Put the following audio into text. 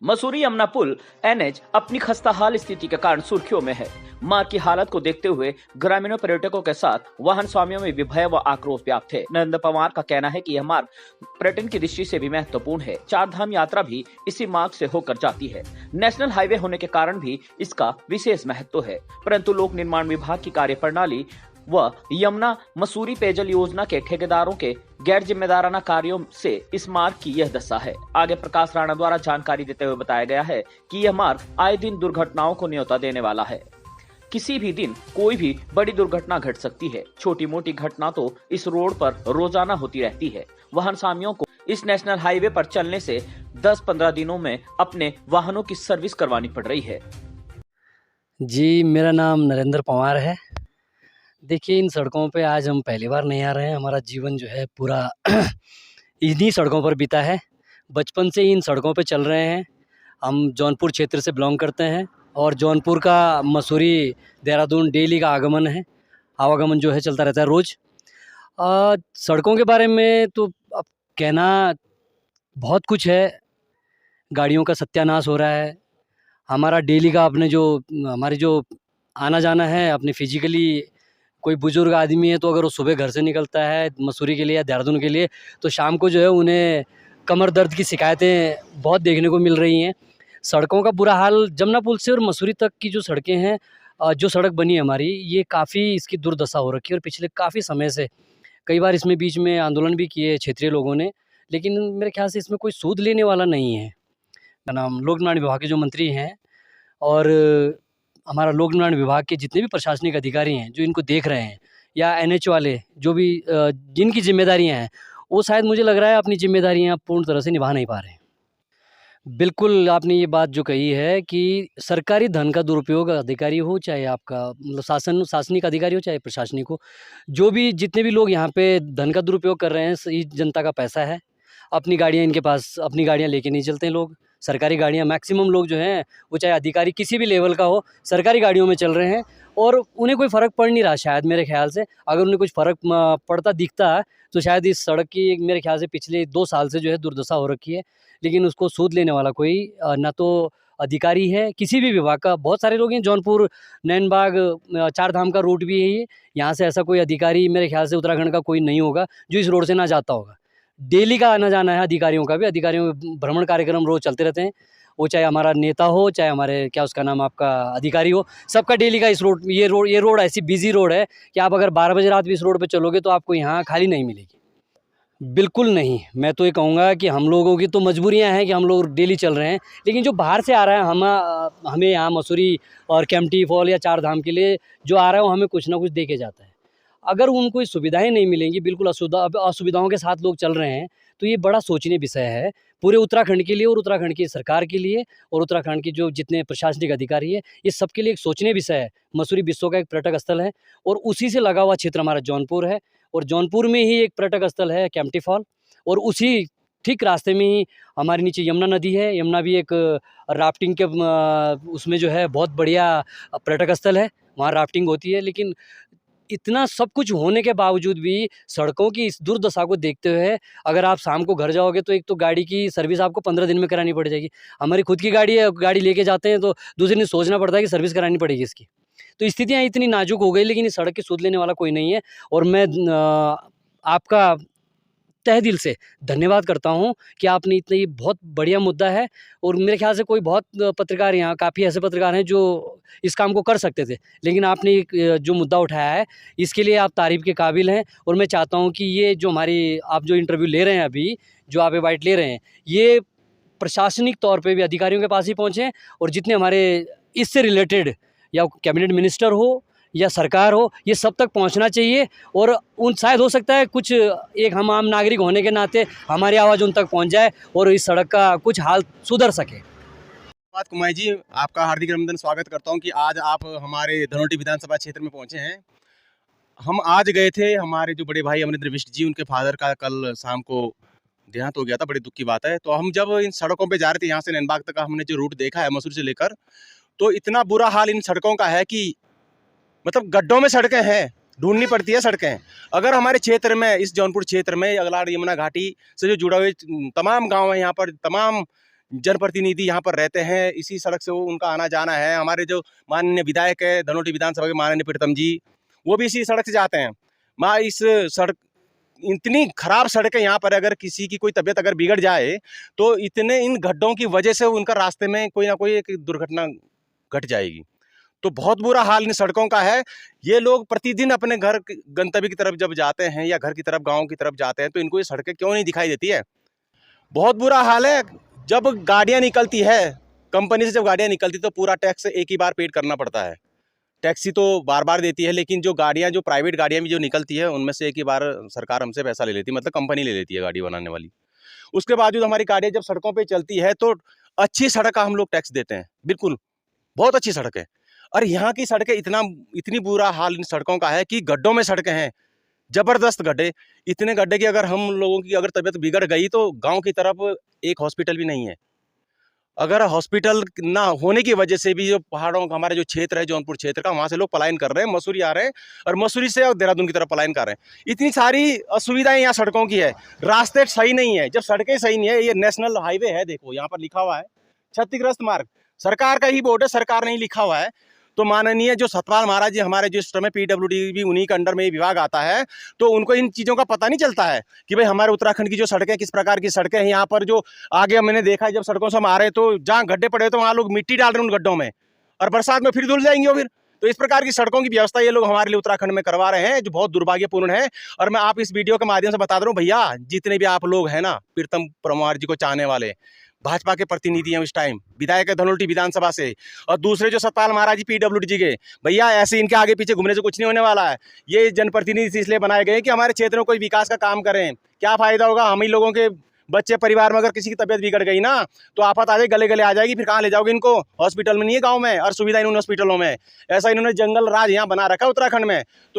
मसूरी यमुना पुल NH अपनी खस्ताहाल स्थिति के कारण सुर्खियों में है। मार्ग की हालत को देखते हुए ग्रामीणों पर्यटकों के साथ वाहन स्वामियों में भी भय व आक्रोश व्याप्त है। नरेंद्र पवार का कहना है कि यह मार्ग पर्यटन की दृष्टि से भी महत्वपूर्ण है। चार धाम यात्रा भी इसी मार्ग से होकर जाती है। नेशनल हाईवे होने के कारण भी इसका विशेष महत्व है, परंतु लोक निर्माण विभाग की कार्यप्रणाली व यमुना मसूरी पेयजल योजना के ठेकेदारों के गैर जिम्मेदाराना कार्यों से इस मार्ग की यह दशा है। आगे प्रकाश राणा द्वारा जानकारी देते हुए बताया गया है कि यह मार्ग आए दिन दुर्घटनाओं को न्योता देने वाला है। किसी भी दिन कोई भी बड़ी दुर्घटना घट सकती है। छोटी मोटी घटना तो इस रोड पर रोजाना होती रहती है। वाहन स्वामियों को इस नेशनल हाईवे पर चलने से 10-15 दिनों में अपने वाहनों की सर्विस करवानी पड़ रही है। जी, मेरा नाम नरेंद्र पवार है। देखिए, इन सड़कों पे आज हम पहली बार नहीं आ रहे हैं। हमारा जीवन जो है पूरा इन्हीं सड़कों पर बीता है। बचपन से ही इन सड़कों पे चल रहे हैं। हम जौनपुर क्षेत्र से बिलोंग करते हैं और जौनपुर का मसूरी देहरादून डेली का आगमन है, आवागमन जो है चलता रहता है रोज़। सड़कों के बारे में तो अब कहना बहुत कुछ है। गाड़ियों का सत्यानाश हो रहा है। हमारा डेली का हमारी जो आना जाना है अपने फिजिकली, कोई बुजुर्ग आदमी है तो अगर वो सुबह घर से निकलता है मसूरी के लिए या देहरादून के लिए, तो शाम को जो है उन्हें कमर दर्द की शिकायतें बहुत देखने को मिल रही हैं। सड़कों का बुरा हाल जमुना पुल से और मसूरी तक की जो सड़कें हैं, जो सड़क बनी है हमारी, ये काफ़ी इसकी दुर्दशा हो रखी है और पिछले काफ़ी समय से कई बार इसमें बीच में आंदोलन भी किए क्षेत्रीय लोगों ने, लेकिन मेरे ख्याल से इसमें कोई सूद लेने वाला नहीं है। का नाम लोक निर्माण विभाग के जो मंत्री हैं और हमारा लोक निर्माण विभाग के जितने भी प्रशासनिक अधिकारी हैं जो इनको देख रहे हैं, या एनएच वाले जो भी जिनकी जिम्मेदारियां हैं, वो शायद मुझे लग रहा है अपनी जिम्मेदारियां पूर्ण तरह से निभा नहीं पा रहे हैं। बिल्कुल, आपने ये बात जो कही है कि सरकारी धन का दुरुपयोग, अधिकारी हो चाहे आपका मतलब शासनिक अधिकारी हो चाहे प्रशासनिक हो, जो भी जितने भी लोग यहाँ पे धन का दुरुपयोग कर रहे हैं, ये जनता का पैसा है। अपनी गाड़ियाँ इनके पास, अपनी गाड़ियाँ लेके नहीं चलते हैं लोग। सरकारी गाड़ियाँ मैक्सिमम लोग जो हैं वो चाहे अधिकारी किसी भी लेवल का हो, सरकारी गाड़ियों में चल रहे हैं और उन्हें कोई फ़र्क पड़ नहीं रहा शायद मेरे ख़्याल से। अगर उन्हें कुछ फ़र्क पड़ता दिखता है तो शायद इस सड़क की मेरे ख़्याल से पिछले 2 साल से जो है दुर्दशा हो रखी है। लेकिन उसको सूद लेने वाला कोई ना तो अधिकारी है किसी भी विभाग का। बहुत सारे लोग हैं, जौनपुर, नैनबाग, चार धाम का रूट भी है ये। यहाँ से ऐसा कोई अधिकारी मेरे ख़्याल से उत्तराखंड का कोई नहीं होगा जो इस रोड से ना जाता होगा। डेली का आना-जाना है अधिकारियों का भी। अधिकारियों के भ्रमण कार्यक्रम रोज़ चलते रहते हैं। वो चाहे हमारा नेता हो, चाहे हमारे क्या उसका नाम आपका अधिकारी हो, सबका डेली का इस रोड ये रोड ऐसी बिज़ी रोड है कि आप अगर 12 बजे रात भी इस रोड पे चलोगे तो आपको यहाँ खाली नहीं मिलेगी। बिल्कुल नहीं, मैं तो ये कहूँगा कि हम लोगों की तो मजबूरियाँ हैं कि हम लोग डेली चल रहे हैं, लेकिन जो बाहर से आ रहा है हमें यहाँ मसूरी और केम्प्टी फॉल या चार धाम के लिए जो आ रहा है वो हमें कुछ ना कुछ दे के जाता है। अगर उनको ये सुविधाएँ नहीं मिलेंगी, बिल्कुल असुविधाओं के साथ लोग चल रहे हैं, तो ये बड़ा सोचनीय विषय है पूरे उत्तराखंड के लिए और उत्तराखंड की सरकार के लिए और उत्तराखंड के जो जितने प्रशासनिक अधिकारी हैं, ये सबके लिए एक सोचनीय विषय है। मसूरी विश्व का एक पर्यटक स्थल है और उसी से लगा हुआ क्षेत्र हमारा जौनपुर है और जौनपुर में ही एक पर्यटक स्थल है केम्प्टी फॉल और उसी ठीक रास्ते में ही हमारे नीचे यमुना नदी है। यमुना भी एक राफ्टिंग के उसमें जो है बहुत बढ़िया पर्यटक स्थल है, वहाँ राफ्टिंग होती है। लेकिन इतना सब कुछ होने के बावजूद भी सड़कों की इस दुर्दशा को देखते हुए अगर आप शाम को घर जाओगे तो एक तो गाड़ी की सर्विस आपको 15 दिन में करानी पड़ जाएगी। हमारी खुद की गाड़ी है, गाड़ी लेके जाते हैं तो दूसरे दिन सोचना पड़ता है कि सर्विस करानी पड़ेगी इसकी। तो स्थितियाँ इतनी नाजुक हो गई, लेकिन इस सड़क की सूद लेने वाला कोई नहीं है और मैं आपका तहे दिल से धन्यवाद करता हूँ कि आपने इतना, ये बहुत बढ़िया मुद्दा है और मेरे ख्याल से कोई बहुत पत्रकार, यहाँ काफ़ी ऐसे पत्रकार हैं जो इस काम को कर सकते थे, लेकिन आपने एक जो मुद्दा उठाया है इसके लिए आप तारीफ़ के काबिल हैं। और मैं चाहता हूँ कि ये जो आप जो इंटरव्यू ले रहे हैं अभी, जो आप ये बाइट ले रहे हैं, ये प्रशासनिक तौर पे भी अधिकारियों के पास ही पहुँचें और जितने हमारे इससे रिलेटेड या कैबिनेट मिनिस्टर हो या सरकार हो, ये सब तक पहुंचना चाहिए और उन शायद हो सकता है कुछ एक हम आम नागरिक होने के नाते हमारी आवाज़ उन तक पहुंच जाए और इस सड़क का कुछ हाल सुधर सके। धन्यवाद कुमार जी, आपका हार्दिक अभिनंदन स्वागत करता हूं कि आज आप हमारे धनोटी विधानसभा क्षेत्र में पहुंचे हैं। हम आज गए थे, हमारे जो बड़े भाई अमरिंदर बिष्ट जी, उनके फादर का कल शाम को देहांत हो गया था। बड़ी दुख की बात है। तो हम जब इन सड़कों पे जा रहे थे, यहाँ से नैनबाग तक का हमने जो रूट देखा है मसूरी से लेकर, तो इतना बुरा हाल इन सड़कों का है कि मतलब गड्ढों में सड़कें हैं, ढूंढनी पड़ती है सड़कें। अगर हमारे क्षेत्र में, इस जौनपुर क्षेत्र में अगलाड़ यमुना घाटी से जो जुड़ा हुए तमाम गांव हैं, यहाँ पर तमाम जनप्रतिनिधि यहाँ पर रहते हैं, इसी सड़क से वो उनका आना जाना है। हमारे जो माननीय विधायक है धनोल्टी विधानसभा के माननीय प्रीतम जी, वो भी इसी सड़क से जाते हैं। माँ इस सड़क, इतनी खराब सड़क है यहाँ पर, अगर किसी की कोई तबीयत अगर बिगड़ जाए तो इतने इन गड्ढों की वजह से उनका रास्ते में कोई ना कोई एक दुर्घटना घट जाएगी। तो बहुत बुरा हाल इन सड़कों का है। ये लोग प्रतिदिन अपने घर गंतव्य की तरफ जब जाते हैं या घर की तरफ गाँव की तरफ जाते हैं तो इनको ये सड़कें क्यों नहीं दिखाई देती है। बहुत बुरा हाल है। जब गाड़ियाँ निकलती है कंपनी से, जब गाड़ियाँ निकलती तो पूरा टैक्स एक ही बार पेड करना पड़ता है। टैक्सी तो बार बार देती है, लेकिन जो गाड़ियाँ, जो प्राइवेट गाड़ियाँ भी जो निकलती है उनमें से एक ही बार सरकार हमसे पैसा ले लेती है, मतलब कंपनी ले लेती है गाड़ी बनाने वाली। उसके बावजूद हमारी गाड़ियाँ जब सड़कों पे चलती है तो अच्छी सड़क का हम लोग टैक्स देते हैं, बिल्कुल बहुत अच्छी सड़क है। और यहाँ की सड़कें इतनी बुरा हाल इन सड़कों का है कि गड्ढों में सड़कें हैं, जबरदस्त गड्ढे। इतने गड्ढे कि अगर हम लोगों की अगर तबीयत बिगड़ गई तो गाँव की तरफ एक हॉस्पिटल भी नहीं है। अगर हॉस्पिटल ना होने की वजह से भी जो पहाड़ों का हमारा जो क्षेत्र है, जौनपुर क्षेत्र का, वहाँ से लोग पलायन कर रहे हैं, मसूरी आ रहे हैं और मसूरी से और देहरादून की तरफ पलायन कर रहे हैं। इतनी सारी असुविधाएं यहाँ सड़कों की है, रास्ते सही नहीं है। जब सड़कें सही नहीं है, ये नेशनल हाईवे है, देखो यहाँ पर लिखा हुआ है क्षतिग्रस्त मार्ग, सरकार का ही बोर्ड है, सरकार नहीं लिखा हुआ है। तो माननीय जो सतपाल महाराज जी हमारे जो सिस्टम है, PWD भी उन्हीं के अंडर में ये विभाग आता है, तो उनको इन चीज़ों का पता नहीं चलता है कि भाई हमारे उत्तराखंड की जो सड़कें किस प्रकार की सड़कें हैं। यहाँ पर जो आगे मैंने देखा है, जब सड़कों से हम आ रहे तो जहाँ गड्ढे पड़े तो वहाँ लोग मिट्टी डाल रहे हैं उन गड्ढों में, और बरसात में फिर धुल जाएंगे वो फिर। तो इस प्रकार की सड़कों की व्यवस्था ये लोग हमारे लिए उत्तराखंड में करवा रहे हैं, जो बहुत दुर्भाग्यपूर्ण है। और मैं आप इस वीडियो के माध्यम से बता दे रहा हूँ भैया, जितने भी आप लोग हैं ना प्रीतम परमार जी को चाहने वाले, भाजपा के प्रतिनिधि हैं, इस टाइम विधायक है धनोल्टी विधानसभा से, और दूसरे जो सतपाल महाराज जी PWD जी के, भैया ऐसे इनके आगे पीछे घूमने से कुछ नहीं होने वाला है। ये जनप्रतिनिधि इसलिए बनाए गए कि हमारे क्षेत्र में कोई विकास का काम करें। क्या फायदा होगा, हम ही लोगों के बच्चे परिवार में अगर किसी की तबीयत बिगड़ गई ना तो आफत आ जाएगी, गले गले आ जाएगी, फिर कहाँ ले जाओगे इनको? हॉस्पिटल में नहीं है गाँव में, और सुविधा इन्होंने हॉस्पिटलों में। ऐसा इन्होंने जंगल राज यहाँ बना रखा है उत्तराखंड में।